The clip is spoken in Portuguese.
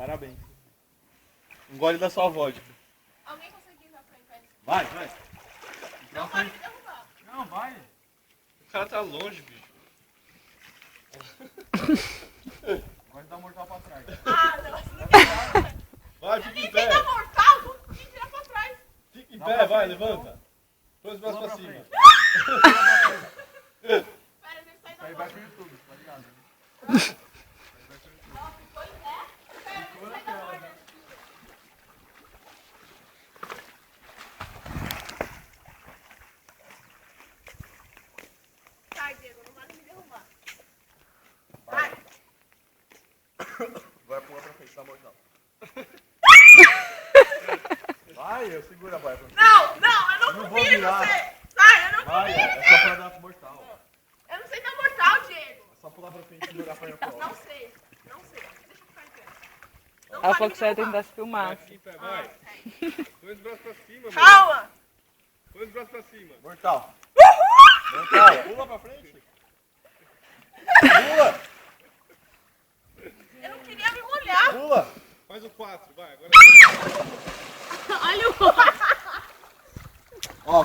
Parabéns. Um gole da sua vodka. Alguém conseguiu ir pra frente? Vai, vai. Não pode me derrubar. Não, vai. O cara tá longe, bicho. Pode dar mortal pra trás. Ah, não. Vai, fica em Ninguém pé. dá mortal, vou me tirar pra trás. Fica em pé, vai, levanta. Põe os braços pra cima. Pera, deixa eu sair da Aí bola. vai pro YouTube, tá ligado? Ó, ficou em pé. Pera, deixa eu sair da borda. Sai, Diego, não vai me derrubar. Vai. Vai pular pra frente, tá mortal. Vai, eu seguro a boia pra frente. Não, eu não Não vou confio em virar. você. Sai, eu não Vai, confio em é você. só pra dar pro mortal. Eu não sei dar mortal, Diego. É só pular pra frente e segurar a perna pra Não sei, não sei. Deixa eu ficar em pé. Não Ela pode falou me que você ia derrubar. tentar se filmar. Vai, fica em pé, vai. Põe os braços pra cima, mano. Calma. Põe os braços pra cima. Mortal. Uhul! Mortal, pula pra frente. Pula, Eu não queria me molhar. pula. Faz o 4, vai. Agora... Olha o... Ó,